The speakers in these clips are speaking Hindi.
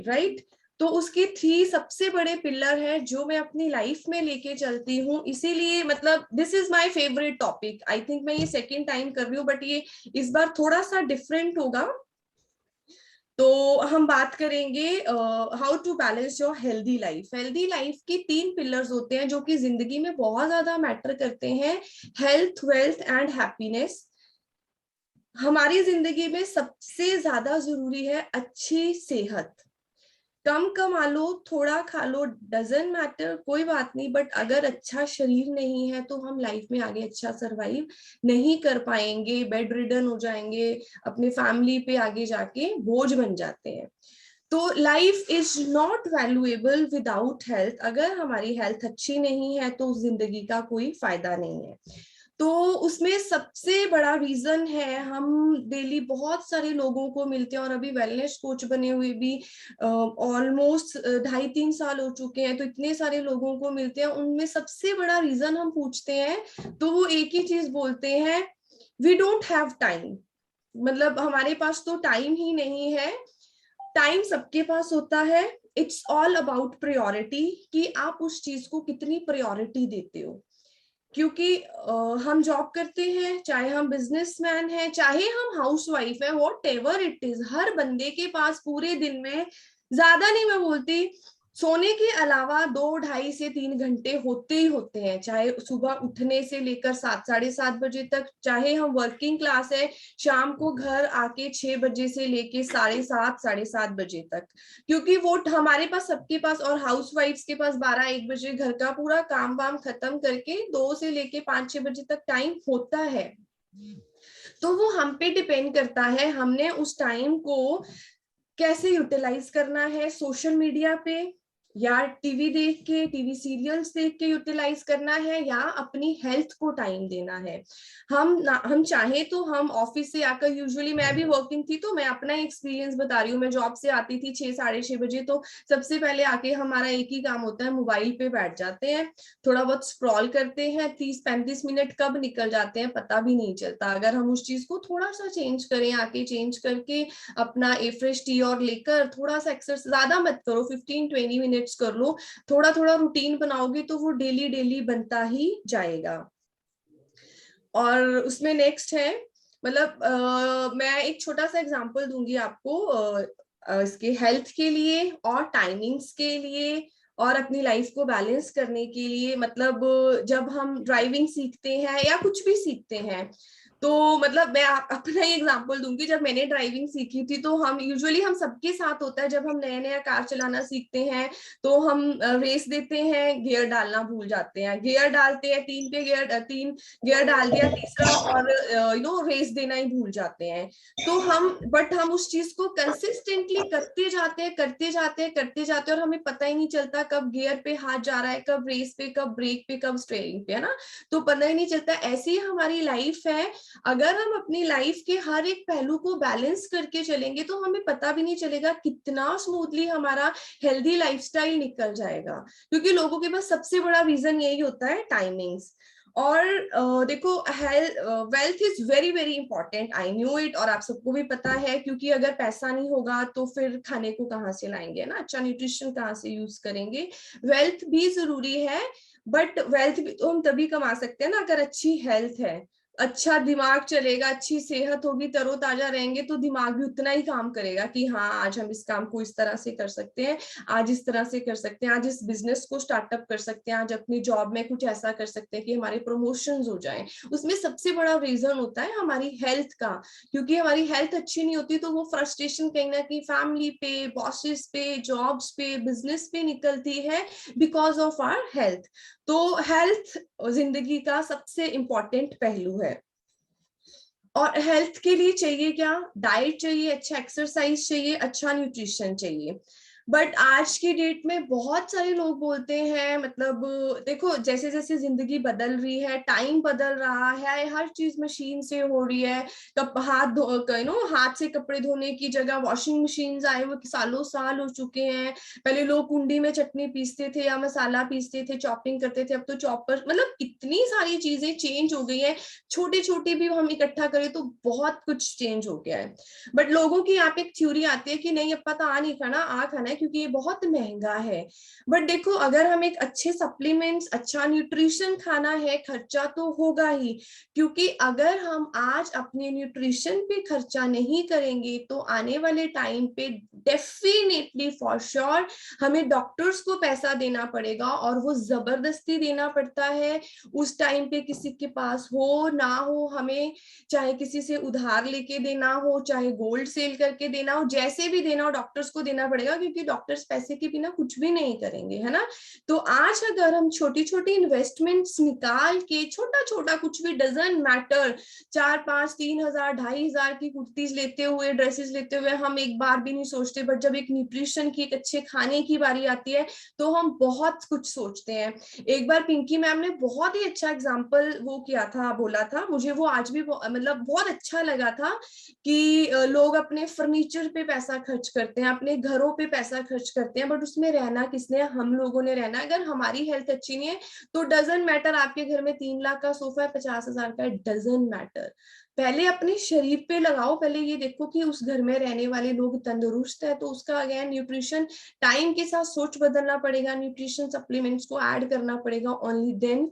राइट। तो उसके 3 सबसे बड़े पिलर है जो मैं अपनी लाइफ में लेके चलती हूँ, इसीलिए मतलब this is my favourite topic. I think मैं ये सेकंड टाइम कर रही हूँ, बट ये इस बार थोड़ा सा डिफरेंट होगा। तो हम बात करेंगे how to balance your healthy life. Healthy life की 3 पिलर्स होते हैं जो कि जिंदगी में बहुत ज्यादा मैटर करते हैं। Health, wealth and happiness. हमारी जिंदगी में सबसे ज्यादा जरूरी है अच्छी सेहत। कम कमा लो, थोड़ा खा लो, डजंट मैटर, कोई बात नहीं, बट अगर अच्छा शरीर नहीं है तो हम लाइफ में आगे अच्छा सरवाइव नहीं कर पाएंगे, बेड रिडन हो जाएंगे, अपने फैमिली पे आगे जाके बोझ बन जाते हैं। तो life is not valuable without health. अगर हमारी हेल्थ अच्छी नहीं है तो उस जिंदगी का कोई फायदा नहीं है। तो उसमें सबसे बड़ा रीजन है, हम डेली बहुत सारे लोगों को मिलते हैं, और अभी वेलनेस कोच बने हुए भी ऑलमोस्ट 2.5-3 साल हो चुके हैं, तो इतने सारे लोगों को मिलते हैं, उनमें सबसे बड़ा रीजन हम पूछते हैं तो वो एक ही चीज बोलते हैं, वी डोंट हैव टाइम। मतलब हमारे पास तो टाइम ही नहीं है। टाइम सबके पास होता है, इट्स ऑल अबाउट प्रायोरिटी, कि आप उस चीज को कितनी प्रायोरिटी देते हो। क्योंकि हम जॉब करते हैं, चाहे हम बिजनेसमैन हैं, चाहे हम हाउसवाइफ है, वॉट एवर इट इज, हर बंदे के पास पूरे दिन में, ज्यादा नहीं मैं बोलती, सोने के अलावा 2, 2.5 से 3 घंटे होते ही होते हैं। चाहे सुबह उठने से लेकर 7, 7:30 बजे तक, चाहे हम वर्किंग क्लास है, शाम को घर आके 6 बजे से लेके 7:30, 7:30 बजे तक। क्योंकि वो हमारे पास, सबके पास, और हाउस वाइफ्स के पास 12, 1 बजे घर का पूरा काम वाम खत्म करके 2 से लेके 5, 6 बजे तक टाइम होता है। तो वो हम पे डिपेंड करता है, हमने उस टाइम को कैसे यूटिलाइज करना है। सोशल मीडिया पे, या टीवी देख के, टीवी सीरियल्स देख के यूटिलाइज करना है, या अपनी हेल्थ को टाइम देना है। हम चाहे तो हम ऑफिस से आकर, यूजुअली मैं भी वर्किंग थी तो मैं अपना एक्सपीरियंस बता रही हूँ, मैं जॉब से आती थी 6, 6:30 बजे, तो सबसे पहले आके हमारा एक ही काम होता है, मोबाइल पे बैठ जाते हैं, थोड़ा बहुत स्क्रॉल करते हैं, 30-35 मिनट कब निकल जाते हैं पता भी नहीं चलता। अगर हम उस चीज को थोड़ा सा चेंज करें, आके चेंज करके अपना ए फ्रेश टी और लेकर थोड़ा सा एक्सरसाइज, ज्यादा मत करो, 15-20 मिनट्स कर लो, थोड़ा थोड़ा रूटीन बनाओगे तो वो डेली डेली बनता ही जाएगा। और उसमें नेक्स्ट है, मतलब मैं एक छोटा सा एग्जांपल दूंगी आपको, इसके हेल्थ के लिए और टाइमिंग्स के लिए और अपनी लाइफ को बैलेंस करने के लिए। मतलब जब हम ड्राइविंग सीखते हैं या कुछ भी सीखते हैं, तो मतलब मैं अपना ही एग्जांपल दूंगी, जब मैंने ड्राइविंग सीखी थी तो हम यूजुअली, हम सबके साथ होता है, जब हम नया नया कार चलाना सीखते हैं तो हम रेस देते हैं, गियर डालना भूल जाते हैं, गियर डालते हैं 3 गियर डाल दिया तीसरा, और रेस देना ही भूल जाते हैं। तो हम उस चीज को कंसिस्टेंटली करते जाते हैं, करते जाते हैं, करते जाते हैं, और हमें पता ही नहीं चलता कब गियर पे हाथ जा रहा है, कब रेस पे, कब ब्रेक पे, कब स्टीयरिंग पे, है ना। तो पता ही नहीं चलता। ऐसी ही हमारी लाइफ है, अगर हम अपनी लाइफ के हर एक पहलू को बैलेंस करके चलेंगे तो हमें पता भी नहीं चलेगा कितना स्मूथली हमारा हेल्दी लाइफस्टाइल निकल जाएगा। क्योंकि लोगों के पास सबसे बड़ा रीजन यही होता है, टाइमिंग्स। और देखो, wealth is very very important, I knew it, और आप सबको भी पता है, क्योंकि अगर पैसा नहीं होगा तो फिर खाने को कहाँ से लाएंगे ना, अच्छा न्यूट्रिशन कहाँ से यूज करेंगे। वेल्थ भी जरूरी है, बट वेल्थ भी तो हम तभी कमा सकते हैं ना अगर अच्छी हेल्थ है, अच्छा दिमाग चलेगा, अच्छी सेहत होगी, तरोताजा रहेंगे, तो दिमाग भी उतना ही काम करेगा कि हाँ आज हम इस काम को इस तरह से कर सकते हैं, आज इस तरह से कर सकते हैं, आज इस बिजनेस को स्टार्टअप कर सकते हैं, आज अपनी जॉब में कुछ ऐसा कर सकते हैं कि हमारे प्रमोशंस हो जाएं। उसमें सबसे बड़ा रीजन होता है हमारी हेल्थ का, क्योंकि हमारी हेल्थ अच्छी नहीं होती तो वो फ्रस्ट्रेशन कहीं ना कहीं फैमिली पे, बॉसेस पे, जॉब्स पे, बिजनेस पे निकलती है, बिकॉज ऑफ आवर हेल्थ। तो हेल्थ जिंदगी का सबसे इंपॉर्टेंट पहलू है। और हेल्थ के लिए चाहिए क्या? डाइट चाहिए, अच्छा एक्सरसाइज चाहिए, अच्छा न्यूट्रिशन चाहिए। बट आज की डेट में बहुत सारे लोग बोलते हैं, मतलब देखो जैसे जैसे जिंदगी बदल रही है, टाइम बदल रहा है, हर चीज मशीन से हो रही है। हाथ से कपड़े धोने की जगह वॉशिंग मशीन आए हुए सालों साल हो चुके हैं। पहले लोग कुंडी में चटनी पीसते थे या मसाला पीसते थे, चॉपिंग करते थे, अब तो चॉपर, मतलब इतनी सारी चीजें चेंज हो गई है। छोटी छोटी भी हम इकट्ठा करें तो बहुत कुछ चेंज हो गया है। बट लोगों की यहाँ पे एक थ्योरी आती है कि नहीं अपा तो आ नहीं खाना, आ खाना है क्योंकि ये बहुत महंगा है। बट देखो अगर हम एक अच्छे सप्लीमेंट्स, अच्छा न्यूट्रिशन खाना है, खर्चा तो होगा ही। क्योंकि अगर हम आज अपने न्यूट्रिशन पे खर्चा नहीं करेंगे तो आने वाले टाइम पे डेफिनेटली फॉर श्योर हमें डॉक्टर्स को पैसा देना पड़ेगा, और वो जबरदस्ती देना पड़ता है। उस टाइम पे किसी के पास हो ना हो, हमें चाहे किसी से उधार लेके देना हो, चाहे गोल्ड सेल करके देना हो, जैसे भी देना हो डॉक्टर्स को देना पड़ेगा, क्योंकि डॉक्टर्स पैसे के बिना कुछ भी नहीं करेंगे, है ना। तो आज अगर हम छोटी छोटी इन्वेस्टमेंट्स निकाल के, छोटा छोटा कुछ भी, डजंट मैटर, 4-5, 3,000, 2,500 की कुर्तीज लेते हुए, ड्रेसेस लेते हुए हम एक बार भी नहीं सोचते, बट जब एक न्यूट्रिशन की, एक अच्छे खाने की बारी आती है तो हम बहुत कुछ सोचते हैं। एक बार पिंकी मैम ने बहुत ही अच्छा एग्जाम्पल वो किया था, बोला था, मुझे वो आज भी मतलब बहुत अच्छा लगा था कि लोग अपने फर्नीचर पे पैसा खर्च करते हैं, अपने घरों पे पैसा खर्च करते हैं, बट उसमें रहना किसने, हम लोगों ने रहना। अगर हमारी हेल्थ अच्छी नहीं है तो डजंट मैटर आपके घर में 3 लाख का सोफा है, 50,000 का, डजंट मैटर। पहले अपने शरीर पे लगाओ, पहले ये देखो कि उस घर में रहने वाले लोग तंदुरुस्त है, तो उसका अगेन न्यूट्रिशन, टाइम के साथ सोच बदलना पड़ेगा, न्यूट्रिशन सप्लीमेंट्स को ऐड करना पड़ेगा, only then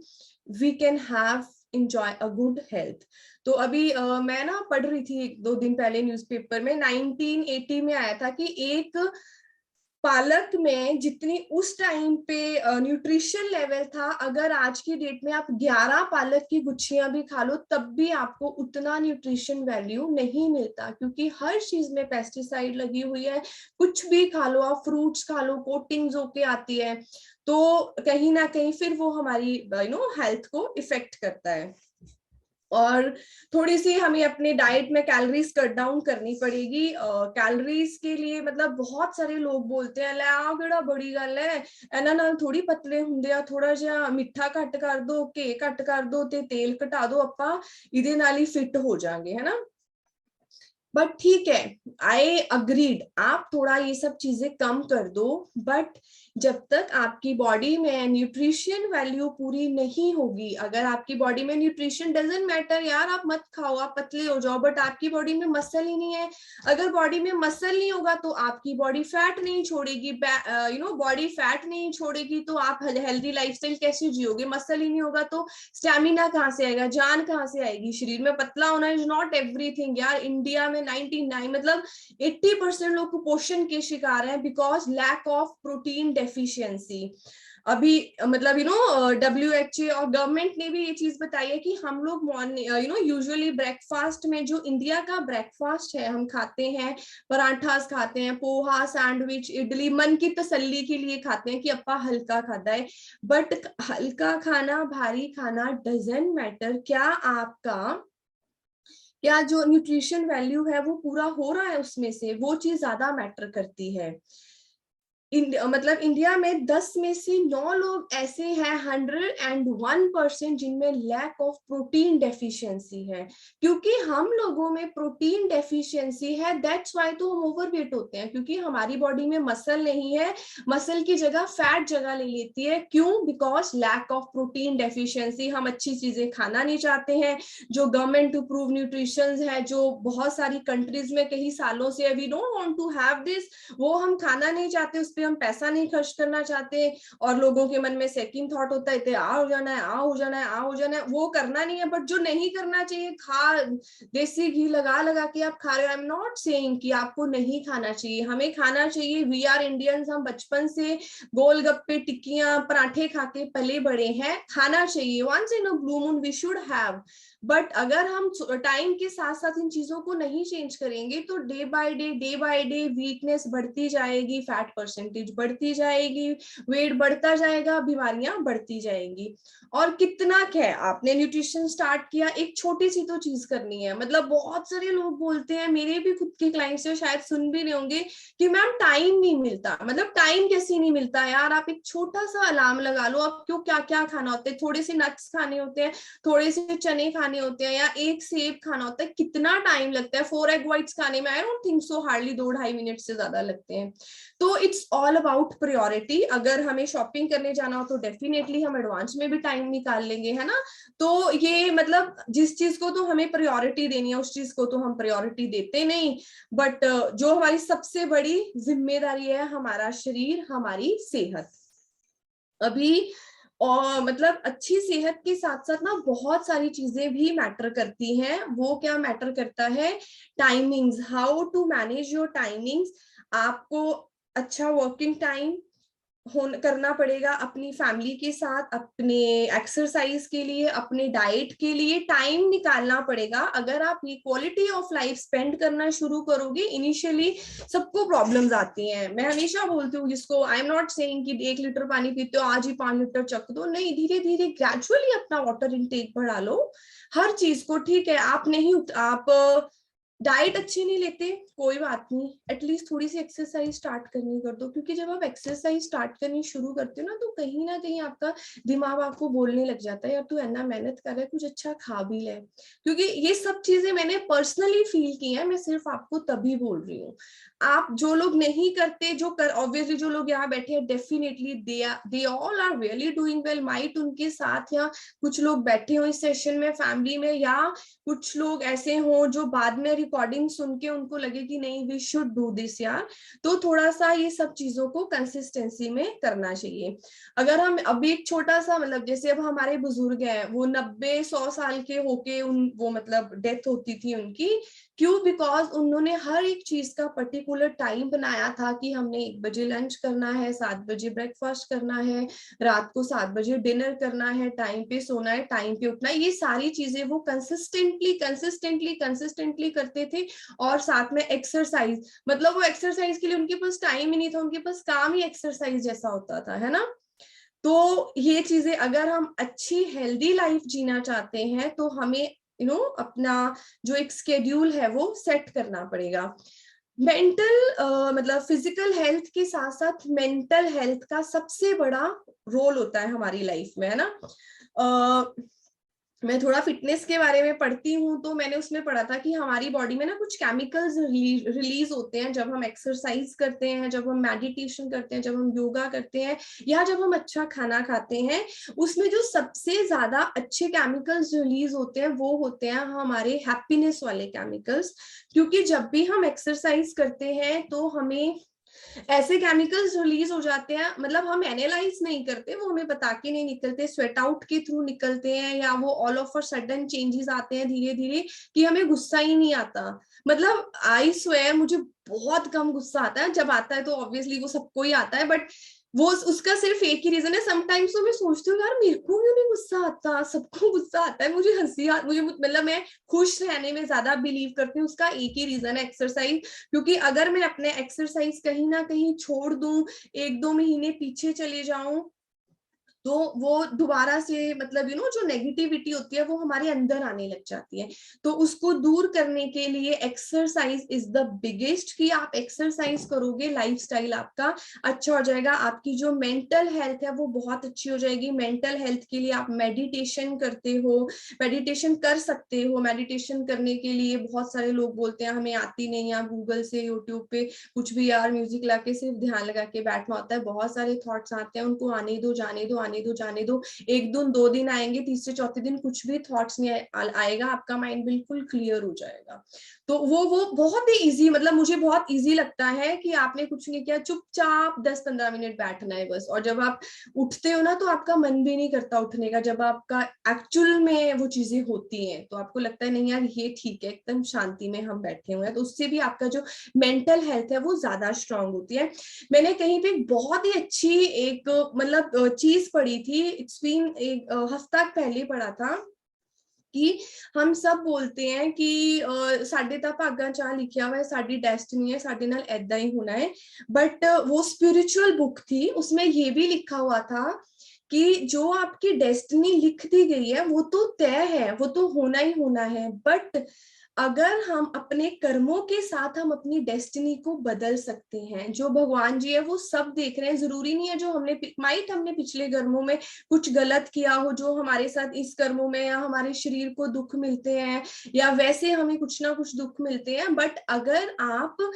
we can have enjoy a good health। तो अभी मैं ना पढ़ रही थी 1-2 दिन पहले न्यूज़पेपर में, 1980 में आया था कि एक पालक में जितनी उस टाइम पे न्यूट्रिशन लेवल था, अगर आज की डेट में आप 11 पालक की गुच्छियां भी खा लो तब भी आपको उतना न्यूट्रिशन वैल्यू नहीं मिलता, क्योंकि हर चीज में पेस्टिसाइड लगी हुई है। कुछ भी खा लो आप, फ्रूट्स खा लो, कोटिंग्स होके आती है, तो कहीं ना कहीं फिर वो हमारी हेल्थ को इफेक्ट करता है। और थोड़ी सी हमें अपने डाइट में कैलोरीज कट डाउन करनी पड़ेगी। कैलोरीज के लिए मतलब बहुत सारे लोग बोलते हैं लै आ केड़ा बड़ी गल है, ਇਹਨਾਂ ਨਾਲ थोड़ी पतले ਹੁੰਦੇ ਆ, थोड़ा ਜਿਹਾ ਮਿੱਠਾ ਘੱਟ कर दो, घे घੱਟ कर दो ਤੇ तेल घटा दो, ਆਪਾਂ ਇਹਦੇ ਨਾਲ ही फिट हो जाएंगे, है ना। बट ठीक है, आई अग्रीड, आप थोड़ा ये सब चीजें कम कर दो, बट जब तक आपकी बॉडी में न्यूट्रिशन वैल्यू पूरी नहीं होगी, अगर आपकी बॉडी में न्यूट्रिशन, डजंट मैटर यार आप मत खाओ, आप पतले हो जाओ, बट आपकी बॉडी में मसल ही नहीं है। अगर बॉडी में मसल नहीं होगा तो आपकी बॉडी फैट नहीं छोड़ेगी, बॉडी फैट नहीं छोड़ेगी तो आप हेल्दी लाइफस्टाइल कैसे जियोगे। मसल ही नहीं होगा तो स्टैमिना कहाँ से आएगा, जान कहाँ से आएगी। शरीर में पतला होना इज नॉट एवरीथिंग यार। इंडिया में 99 मतलब 80% लोग कुपोषण के शिकार हैं because lack of protein deficiency. अभी मतलब WHO और गवर्नमेंट ने भी ये चीज बताई है कि हम लोग मॉर्निंग यूजुअली ब्रेकफास्ट में, जो इंडिया का ब्रेकफास्ट है, हम खाते हैं पराठास खाते हैं, पोहा, सैंडविच, इडली, मन की तसल्ली के लिए खाते हैं कि अपा हल्का खाता है। बट हल्का खाना, भारी खाना डजंट मैटर, क्या जो न्यूट्रिशन वैल्यू है वो पूरा हो रहा है उसमें से, वो चीज ज्यादा मैटर करती है। मतलब इंडिया में 10 में से 9 लोग ऐसे हैं, 101% जिनमें लैक ऑफ प्रोटीन डेफिशिएंसी है। क्योंकि हम लोगों में प्रोटीन डेफिशिएंसी है, दैट्स वाई तो हम ओवरवेट होते हैं, क्योंकि हमारी बॉडी में मसल नहीं है, मसल की जगह फैट जगह ले लेती है। क्यों? Because lack of protein deficiency. हम अच्छी चीजें खाना नहीं चाहते हैं, जो गवर्नमेंट अप्रूव न्यूट्रिशन है, जो बहुत सारी कंट्रीज में कई सालों से we don't want to have this, वो हम खाना नहीं चाहते, उस पे हम पैसा नहीं खर्च करना चाहते। और लोगों के मन में सेकंड थॉट होता है, आ हो जाना है, आ हो जाना है, आ हो जाना है, वो करना नहीं है। बट जो नहीं करना चाहिए, देसी घी लगा लगा के आप खा रहे हो। आई एम नॉट सेइंग कि आपको नहीं खाना चाहिए, हमें खाना चाहिए। वी आर इंडियंस, हम बचपन से गोलगप्पे, टिक्कियां, पराठे खा के पले बड़े हैं, खाना चाहिए। Once in a blue moon we should have, but अगर हम टाइम के साथ साथ इन चीजों को नहीं चेंज करेंगे तो डे बाय डे वीकनेस बढ़ती जाएगी, फैट परसेंटेज बढ़ती जाएगी, वेट बढ़ता जाएगा, बीमारियां बढ़ती जाएंगी। और कितना क्या है, आपने न्यूट्रिशन स्टार्ट किया, एक छोटी सी तो चीज करनी है। मतलब बहुत सारे लोग बोलते हैं, मेरे भी खुद के क्लाइंट्स शायद सुन भी रहे होंगे कि मैम टाइम नहीं मिलता। मतलब टाइम कैसे नहीं मिलता यार, आप एक छोटा सा अलार्म लगा लो, आपको क्या क्या खाना होता है, थोड़े से नट्स खाने होते हैं, थोड़े से चने खाने होते हैं, या एक सेब खाना होता है, कितना टाइम लगता है 4 एग व्हाइट्स खाने में? आई don't think so, hardly 2-2.5 minute से ज्यादा लगते हैं। तो इट्स ऑल अबाउट प्रायोरिटी। अगर हमें शॉपिंग करने जाना हो तो डेफिनेटली हम एडवांस में भी टाइम निकाल लेंगे, है ना। तो ये मतलब जिस चीज को तो हमें प्रायोरिटी देनी है उस चीज को तो हम प्रायोरिटी देते नहीं, बट जो हमारी सबसे बड़ी जिम्मेदारी है, हमारा शरीर, हमारी सेहत। अभी और मतलब अच्छी सेहत के साथ साथ ना बहुत सारी चीजें भी मैटर करती हैं। वो क्या मैटर करता है? Timings, how to manage your timings. आपको अच्छा वर्किंग टाइम करना पड़ेगा, अपनी फैमिली के साथ, अपने एक्सरसाइज के लिए, अपने डाइट के लिए टाइम निकालना पड़ेगा। अगर आप ये क्वालिटी ऑफ लाइफ स्पेंड करना शुरू करोगे, इनिशियली सबको प्रॉब्लम्स आती हैं। मैं हमेशा बोलती हूँ, जिसको आई एम नॉट सेइंग कि 1 लीटर पानी पीते हो आज ही 5 लीटर चक दो, नहीं, धीरे धीरे ग्रेजुअली अपना वाटर इनटेक बढ़ा लो। हर चीज को, ठीक है आप नहीं, आप डाइट अच्छी नहीं लेते, कोई बात नहीं, एटलीस्ट थोड़ी सी एक्सरसाइज स्टार्ट करनी कर दो। क्योंकि जब आप एक्सरसाइज स्टार्ट करनी शुरू करते हो ना कहीं आपका दिमाग आपको बोलने लग जाता है, यार तू इतना मेहनत कर रहा है, कुछ अच्छा खा भी ले। क्योंकि ये सब चीजें मैंने पर्सनली फील की है, मैं सिर्फ आपको तभी बोल रही हूँ। आप जो लोग नहीं करते, जो कर ऑब्वियसली जो लोग यहाँ बैठे हैं, definitely they all are really doing well. Might उनके साथ या कुछ लोग बैठे हो इस सेशन में फैमिली में, या कुछ लोग ऐसे हों जो बाद में रिकॉर्डिंग सुन के उनको लगे कि नहीं वी शुड डू दिस यार। तो थोड़ा सा ये सब चीजों को कंसिस्टेंसी में करना चाहिए। अगर हम अभी एक छोटा सा, मतलब जैसे अब हमारे बुजुर्ग हैं, वो 90-100 साल के होके उन वो मतलब डेथ होती थी उनकी, क्यों? बिकॉज उन्होंने हर एक चीज का पर्टिकुलर टाइम बनाया था कि हमने 1 बजे लंच करना है, 7 बजे ब्रेकफास्ट करना है, रात को 7 बजे डिनर करना है, टाइम पे सोना है, टाइम पे उठना है। ये सारी चीजें वो कंसिस्टेंटली करते थे। और साथ में एक्सरसाइज, मतलब वो एक्सरसाइज के लिए उनके पास टाइम ही नहीं था, उनके पास काम ही एक्सरसाइज जैसा होता था, है ना। तो ये चीजें, अगर हम अच्छी हेल्दी लाइफ जीना चाहते हैं तो हमें अपना जो एक स्केड्यूल है वो सेट करना पड़ेगा। मेंटल मतलब फिजिकल हेल्थ के साथ साथ मेंटल हेल्थ का सबसे बड़ा रोल होता है हमारी लाइफ में, है ना। मैं थोड़ा फिटनेस के बारे में पढ़ती हूँ, तो मैंने उसमें पढ़ा था कि हमारी बॉडी में ना कुछ केमिकल्स रिलीज होते हैं जब हम एक्सरसाइज करते हैं, जब हम मेडिटेशन करते हैं, जब हम योगा करते हैं, या जब हम अच्छा खाना खाते हैं। उसमें जो सबसे ज्यादा अच्छे केमिकल्स रिलीज होते हैं वो होते हैं हमारे हैप्पीनेस वाले केमिकल्स। क्योंकि जब भी हम एक्सरसाइज करते हैं तो हमें ऐसे केमिकल्स रिलीज हो जाते हैं, मतलब हम एनालाइज नहीं करते, वो हमें बता के नहीं निकलते, स्वेट आउट के थ्रू निकलते हैं, या वो all of a sudden changes आते हैं धीरे धीरे कि हमें गुस्सा ही नहीं आता। मतलब आई स्वेयर मुझे बहुत कम गुस्सा आता है, जब आता है तो ऑब्वियसली वो सबको ही आता है, बट वो उसका सिर्फ एक ही रीजन है। समटाइम्स तो मैं सोचती हूँ यार मेरे को क्यों नहीं गुस्सा आता, सबको गुस्सा आता है, मुझे हंसी मुझे मतलब मैं खुश रहने में ज्यादा बिलीव करती हूँ। उसका एक ही रीजन है, एक्सरसाइज। क्योंकि अगर मैं अपने एक्सरसाइज कहीं ना कहीं छोड़ दूं, 1-2 महीने पीछे चले जाऊं, तो वो दोबारा से मतलब जो नेगेटिविटी होती है वो हमारे अंदर आने लग जाती है। तो उसको दूर करने के लिए एक्सरसाइज इज द बिगेस्ट, कि आप एक्सरसाइज करोगे, लाइफस्टाइल आपका अच्छा हो जाएगा, आपकी जो मेंटल हेल्थ है वो बहुत अच्छी हो जाएगी। मेंटल हेल्थ के लिए आप मेडिटेशन करते हो, मेडिटेशन कर सकते हो। मेडिटेशन करने के लिए बहुत सारे लोग बोलते हैं हमें आती नहीं, आप गूगल से यूट्यूब पे कुछ भी यार म्यूजिक ला के सिर्फ ध्यान लगा के बैठना होता है, बहुत सारे थॉट्स आते हैं, उनको आने दो, जाने दो, आने दो, जाने दो। 1 दिन 2 दिन आएंगे, तीसरे चौथे दिन कुछ भी थॉट्स नहीं आएगा, आपका माइंड बिल्कुल क्लियर हो जाएगा। तो वो बहुत ही इजी, मतलब मुझे बहुत इजी लगता है कि आपने कुछ नहीं किया, चुपचाप 10-15 मिनट बैठना है बस। और जब आप उठते हो ना तो आपका मन भी नहीं करता उठने का, जब आपका एक्चुअल में वो चीजें होती हैं तो आपको लगता है नहीं यार ये ठीक है, एकदम शांति में हम बैठे हुए हैं। तो उससे भी आपका जो मेंटल हेल्थ है वो ज्यादा स्ट्रांग होती है। मैंने कहीं पे बहुत ही अच्छी एक मतलब चीज पढ़ी थी, इट्स बीन एक हफ्ता पहले पढ़ा था, कि हम सब बोलते हैं कि साडे तां भागां च लिखिया हुआ है, साडी डेस्टिनी है, साडे नाल ऐदां ही होना है। बट वो स्पिरिचुअल बुक थी, उसमें ये भी लिखा हुआ था कि जो आपकी डेस्टिनी लिख दी गई है वो तो तय है, वो तो होना ही होना है। बट अगर हम अपने कर्मों के साथ हम अपनी डेस्टिनी को बदल सकते हैं। जो भगवान जी है वो सब देख रहे हैं, जरूरी नहीं है जो हमने पिछले कर्मों में कुछ गलत किया हो, जो हमारे साथ इस कर्मों में या हमारे शरीर को दुख मिलते हैं या वैसे हमें कुछ ना कुछ दुख मिलते हैं। बट अगर आप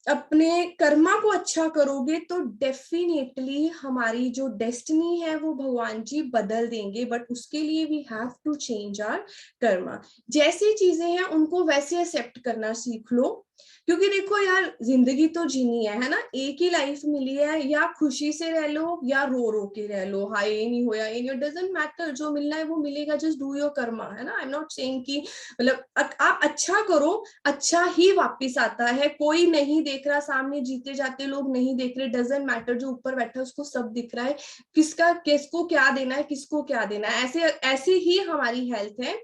अपने कर्मा को अच्छा करोगे तो डेफिनेटली हमारी जो डेस्टिनी है वो भगवान जी बदल देंगे। बट उसके लिए we have to change our karma. जैसी चीजें हैं उनको वैसे एक्सेप्ट करना सीख लो, क्योंकि देखो यार जिंदगी तो जीनी है ना, एक ही लाइफ मिली है, या खुशी से रह लो या रो रो के रह लो, हाँ ये नहीं होया ये नहीं, डजंट मैटर, जो मिलना है वो मिलेगा, जस्ट डू योर कर्मा, है ना। आई एम नॉट सेइंग कि मतलब आप अच्छा करो, अच्छा ही वापिस आता है। कोई नहीं देख रहा सामने, जीते जाते लोग नहीं देख रहे, डजंट मैटर, जो ऊपर बैठा है उसको सब दिख रहा है, किसका किसको क्या देना है, किसको क्या देना है। ऐसे ऐसे ही हमारी हेल्थ है।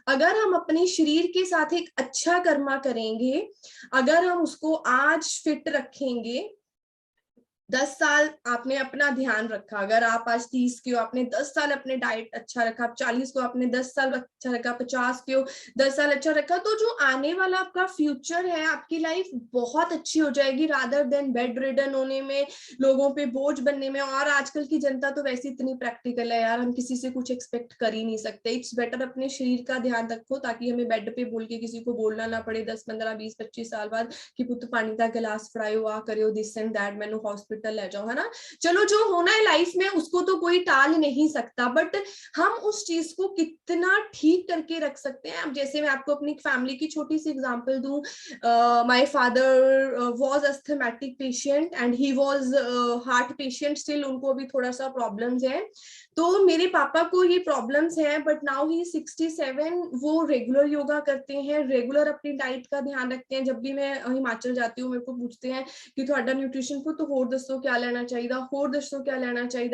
अगर हम अपने शरीर के साथ एक अच्छा कर्मा करेंगे, अगर हम उसको आज फिट रखेंगे, 10 साल आपने अपना ध्यान रखा, अगर आप आज 30 के हो, आपने 10 साल अपने डाइट अच्छा रखा, आप 40 को आपने 10 साल अच्छा रखा, 50 के हो 10 साल अच्छा रखा, तो जो आने वाला आपका फ्यूचर है, आपकी लाइफ बहुत अच्छी हो जाएगी, रादर देन बेड रिडन होने में, लोगों पे बोझ बनने में। और आजकल की जनता तो वैसे इतनी प्रैक्टिकल है यार, हम किसी से कुछ एक्सपेक्ट कर ही नहीं सकते। इट्स बेटर अपने शरीर का ध्यान रखो, ताकि हमें बेड पे बोल के किसी को बोलना ना पड़े 10 15 20 25 साल बाद कि पुत पानी का गिलास फड़ायो, आ करियो दिस एंड दैट, मैनू हॉस्पिटल ले जाओ, है ना। चलो जो होना है लाइफ में उसको तो कोई टाल नहीं सकता, बट हम उस चीज को कितना ठीक करके रख सकते हैं। अब जैसे मैं आपको अपनी फैमिली की छोटी सी एग्जांपल दूं, my father was asthmatic patient and he was heart patient still, उनको अभी थोड़ा सा प्रॉब्लम्स है। तो मेरे पापा को ये प्रॉब्लम्स है, बट नाउ ही 67, वो रेगुलर योगा करते हैं, रेगुलर अपनी डाइट का ध्यान रखते हैं। जब भी मैं हिमाचल जाती हूँ मेरे को पूछते हैं कि थोड़ा न्यूट्रिशन को तो होर दसो क्या लेना चाहिए, होर दसो क्या लेना चाहिए,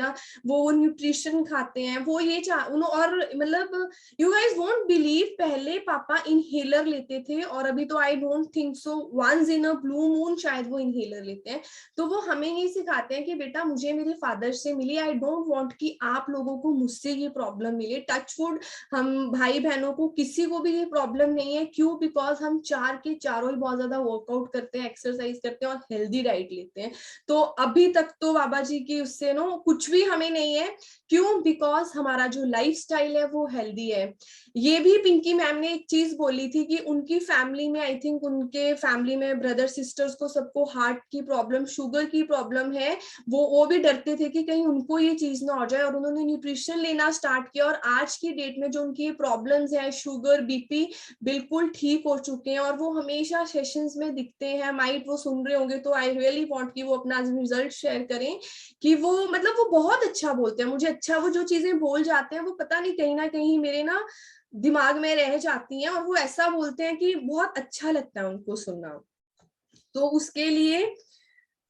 वो न्यूट्रिशन खाते हैं, वो ये और मतलब यू गाइस वोंट बिलीव, पहले पापा इनहेलर लेते थे और अभी तो I don't think so once in a blue moon शायद वो इनहेलर लेते हैं। तो वो हमें ये सिखाते हैं कि बेटा मुझे मेरे फादर से मिली, आई डोंट वांट कि आप लोगों को मुझसे ये प्रॉब्लम मिले। टच वुड हम भाई बहनों को किसी को भी ये प्रॉब्लम नहीं है। क्यों? बिकॉज हम चार के चारों ही बहुत ज्यादा वर्कआउट करते हैं, एक्सरसाइज करते हैं और हेल्दी डाइट लेते हैं। तो अभी तक तो बाबा जी की उससे नो कुछ भी हमें नहीं है। क्यों? बिकॉज हमारा जो लाइफस्टाइल है वो हेल्दी है। ये भी पिंकी मैम ने एक चीज बोली थी कि उनकी फैमिली में, आई थिंक उनके फैमिली में ब्रदर सिस्टर्स को सबको हार्ट की प्रॉब्लम, शुगर की प्रॉब्लम है। वो भी डरते थे कि कहीं उनको ये चीज ना हो जाए, और उन्होंने न्यूट्रिशन लेना स्टार्ट किया। और आज की डेट में जो उनकी प्रॉब्लम्स है, शुगर बीपी, बिल्कुल ठीक हो चुके हैं और वो हमेशा सेशंस में दिखते हैं। माइट वो सुन रहे होंगे तो आई रियली वांट कि वो अपना रिजल्ट शेयर करें कि वो मतलब वो बहुत अच्छा बोलते हैं। मुझे अच्छा, वो जो चीजें बोल जाते हैं वो पता नहीं कहीं ना कहीं मेरे ना दिमाग में रह जाती हैं, और वो ऐसा बोलते हैं कि बहुत अच्छा लगता है उनको सुनना। तो उसके लिए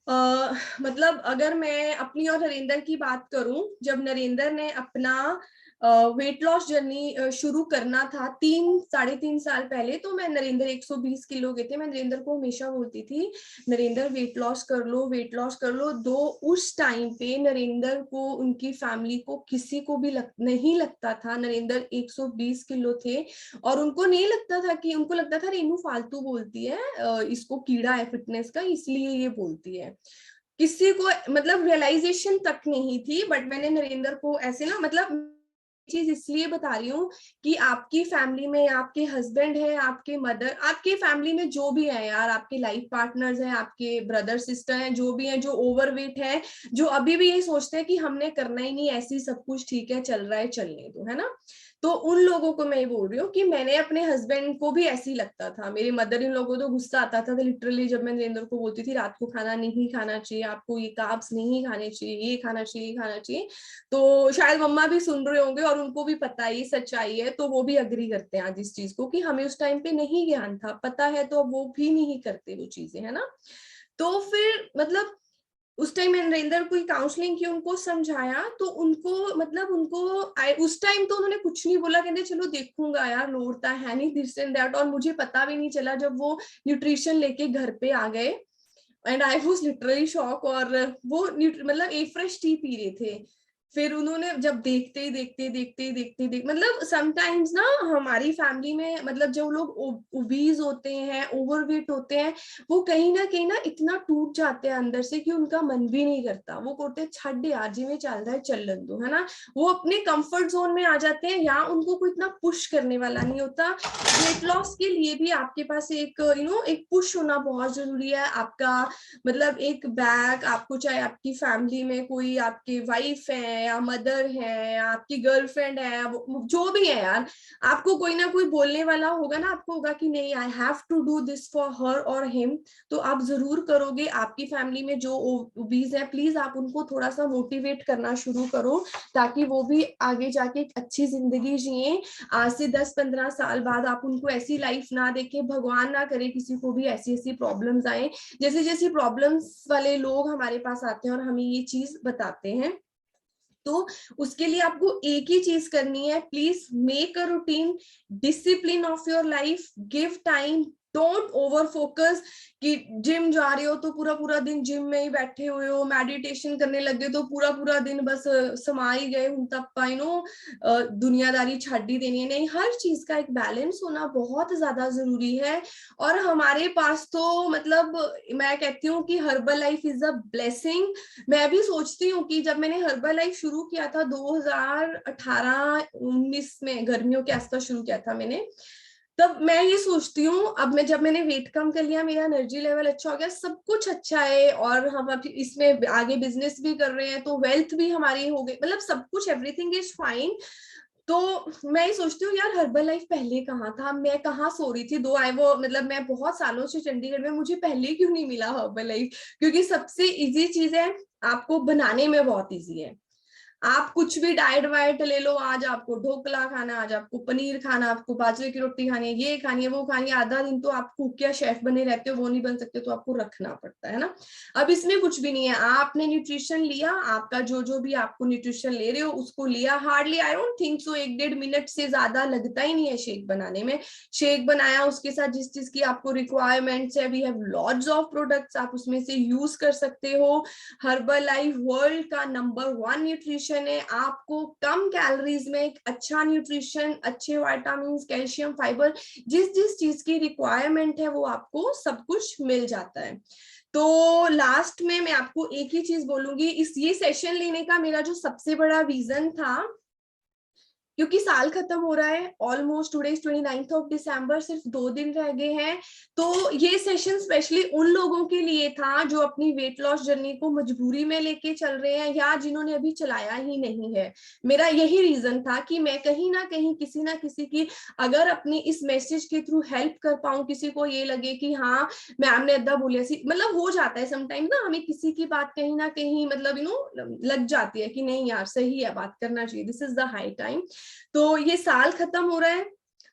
मतलब अगर मैं अपनी और नरेंद्र की बात करूं, जब नरेंद्र ने अपना वेट लॉस जर्नी शुरू करना था 3 साढ़े 3 साल पहले, तो मैं नरेंद्र 120 किलो के थे। मैं नरेंद्र को हमेशा बोलती थी नरेंद्र वेट लॉस कर लो, वेट लॉस कर लो। दो उस टाइम पे नरेंद्र को, उनकी फैमिली को, किसी को भी नहीं लगता था नरेंद्र 120 किलो थे। और उनको नहीं लगता था, कि उनको लगता था रेनू फालतू बोलती है, इसको कीड़ा है फिटनेस का इसलिए ये बोलती है। किसी को मतलब रियलाइजेशन तक नहीं थी। बट मैंने नरेंद्र को ऐसे ना, मतलब चीज इसलिए बता रही हूँ कि आपकी फैमिली में आपके हस्बैंड है, आपके मदर, आपके फैमिली में जो भी है यार, आपके लाइफ पार्टनर्स हैं, आपके ब्रदर सिस्टर हैं, जो भी हैं, जो ओवरवेट है, जो अभी भी ये सोचते हैं कि हमने करना ही नहीं, ऐसी सब कुछ ठीक है, चल रहा है, चलने दो, है ना। तो उन लोगों को मैं ये बोल रही हूँ कि मैंने अपने हस्बैंड को भी ऐसे ही लगता था। मेरे मदर इन लोगों को तो गुस्सा आता था लिटरली, जब मैं नरेंद्र को बोलती थी रात को खाना नहीं खाना चाहिए, आपको ये कार्ब्स नहीं खाने चाहिए, ये खाना चाहिए, ये खाना चाहिए। तो शायद मम्मा भी सुन रहे होंगे और उनको भी पता है ये सच्चाई है, तो वो भी अग्री करते हैं आज इस चीज को, कि हमें उस टाइम पे नहीं ज्ञान था, पता है तो वो भी नहीं करते वो चीजें, है ना। तो फिर मतलब उस टाइम मैंने नरेंद्र कोई काउंसलिंग की, उनको समझाया, तो उनको मतलब उनको उस टाइम तो उन्होंने कुछ नहीं बोला, कहते चलो देखूंगा यार, लोड़ता है नहीं दिस एंड दैट, और मुझे पता भी नहीं चला जब वो न्यूट्रिशन लेके घर पे आ गए, and I was literally shock. और वो मतलब एक फ्रेश टी पी रहे थे, फिर उन्होंने जब देखते मतलब समटाइम्स ना हमारी फैमिली में मतलब जो लोग ओबीज होते हैं, ओवरवेट होते हैं, वो कहीं ना इतना टूट जाते हैं अंदर से कि उनका मन भी नहीं करता, वो कहते हैं छड़ यार जी में चल रहा है चलन दो, है ना, वो अपने कंफर्ट जोन में आ जाते हैं, या उनको कोई इतना पुश करने वाला नहीं होता। वेट लॉस के लिए भी आपके पास एक एक पुश होना बहुत जरूरी है। आपका मतलब एक बैक आपको, चाहे आपकी फैमिली में कोई आपकी वाइफ है या मदर है या आपकी गर्लफ्रेंड है, जो भी है यार, आपको कोई ना कोई बोलने वाला होगा ना, आपको होगा कि नहीं I have to do this for her और हिम, तो आप जरूर करोगे। आपकी फैमिली में जो ओबीज है, प्लीज आप उनको थोड़ा सा मोटिवेट करना शुरू करो, ताकि वो भी आगे जाके एक अच्छी जिंदगी जिए। आज से 10-15 साल बाद आप उनको ऐसी लाइफ ना देखें, भगवान ना करे किसी को भी ऐसी ऐसी प्रॉब्लम्स आए। जैसे जैसे प्रॉब्लम्स वाले लोग हमारे पास आते हैं और हमें ये चीज बताते हैं, तो उसके लिए आपको एक ही चीज करनी है, please make a routine, discipline of your life, give time, don't over focus कि जिम जा रहे हो तो पूरा पूरा दिन जिम में ही बैठे हुए हो, मेडिटेशन करने लगे तो पूरा पूरा दिन बस समा ही गए हूं तब दुनियादारी छाड़ ही देनी है। नहीं, हर चीज का एक बैलेंस होना बहुत ज्यादा जरूरी है। और हमारे पास तो मतलब मैं कहती हूँ कि herbal life is a blessing. मैं भी सोचती हूँ कि जब मैंने हर्बल लाइफ शुरू किया था 2018-19 में, गर्मियों के आसपास शुरू किया था मैंने, तब मैं ये सोचती हूँ अब मैं जब मैंने वेट कम कर लिया, मेरा एनर्जी लेवल अच्छा हो गया, सब कुछ अच्छा है, और हम अब इसमें आगे बिजनेस भी कर रहे हैं, तो वेल्थ भी हमारी हो गई, मतलब सब कुछ एवरीथिंग इज फाइन। तो मैं ये सोचती हूँ यार हर्बल लाइफ पहले कहाँ था, मैं कहाँ सो रही थी, दो आई वो मतलब मैं बहुत सालों से चंडीगढ़ में, मुझे पहले क्यों नहीं मिला हर्बल लाइफ, क्योंकि सबसे इजी चीज है, आपको बनाने में बहुत इजी है। आप कुछ भी डाइट वाइट ले लो, आज आपको ढोकला खाना, आज आपको पनीर खाना, आपको बाजरे की रोटी खानी है, ये खानी है, वो खानी है, आधा दिन तो आप कुक या शेफ बने रहते हो, वो नहीं बन सकते तो आपको रखना पड़ता है ना। अब इसमें कुछ भी नहीं है, आपने न्यूट्रिशन लिया, आपका जो जो भी आपको न्यूट्रिशन ले रहे हो उसको लिया, hardly I don't think so 1-1.5 minute से ज्यादा लगता ही नहीं है शेक बनाने में। शेक बनाया, उसके साथ जिस चीज की आपको रिक्वायरमेंट्स है, we have lots of products, आप उसमें से यूज कर सकते हो। हर्बल लाइफ वर्ल्ड का नंबर 1 न्यूट्रिशन है, आपको कम कैलोरीज में एक अच्छा न्यूट्रिशन, अच्छे विटामिन, कैल्शियम, फाइबर, जिस जिस चीज की रिक्वायरमेंट है वो आपको सब कुछ मिल जाता है। तो लास्ट में मैं आपको एक ही चीज बोलूंगी, इस ये सेशन लेने का मेरा जो सबसे बड़ा रीजन था, क्योंकि साल खत्म हो रहा है, almost today 29th of December, सिर्फ 2 दिन रह गए हैं, तो ये सेशन स्पेशली उन लोगों के लिए था जो अपनी वेट लॉस जर्नी को मजबूरी में लेके चल रहे हैं, या जिन्होंने अभी चलाया ही नहीं है। मेरा यही रीजन था कि मैं कहीं ना कहीं किसी ना किसी की अगर अपनी इस मैसेज के थ्रू हेल्प कर पाऊं, किसी को ये लगे कि हाँ मैम ने अद्दा बोलिया सी, मतलब हो जाता है समटाइम ना, हमें किसी की बात कहीं ना कहीं मतलब लग जाती है कि नहीं यार सही है, बात करना चाहिए, this is the high time. तो ये साल खत्म हो रहा है,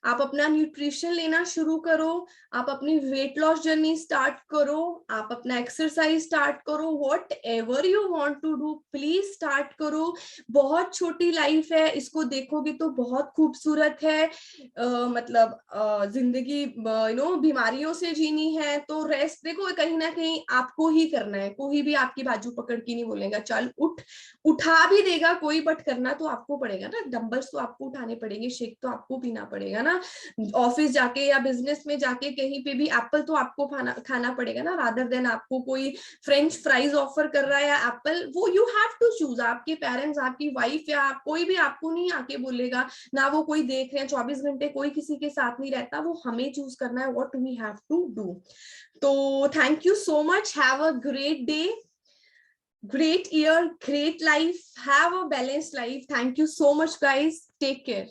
आप अपना न्यूट्रिशन लेना शुरू करो, आप अपनी वेट लॉस जर्नी स्टार्ट करो, आप अपना एक्सरसाइज स्टार्ट करो, whatever you want to do please start करो। बहुत छोटी लाइफ है, इसको देखोगे तो बहुत खूबसूरत है। मतलब जिंदगी बीमारियों से जीनी है तो रेस्ट देखो, कहीं ना कहीं आपको ही करना है, कोई भी आपकी बाजू पकड़ के नहीं बोलेगा चल उठ, उठा भी देगा कोई, बट करना तो आपको पड़ेगा ना, डंबल्स तो आपको उठाने पड़ेंगे, शेक तो आपको पीना पड़ेगा ना, ऑफिस जाके या बिजनेस में जाके कहीं पे भी एप्पल तो आपको खाना पड़ेगा ना, रादर देन आपको कोई फ्रेंच फ्राइज ऑफर कर रहा है या एप्पल, वो यू हैव टू चूज। आपके पेरेंट्स, आपकी वाइफ या कोई भी आपको नहीं आके बोलेगा ना, वो कोई देख रहे हैं 24 घंटे, कोई किसी के साथ नहीं रहता, वो हमें चूज करना है what we have to do. तो thank you so much, have a great day, great year, great life, have a balanced life. Thank you so much guys, take care.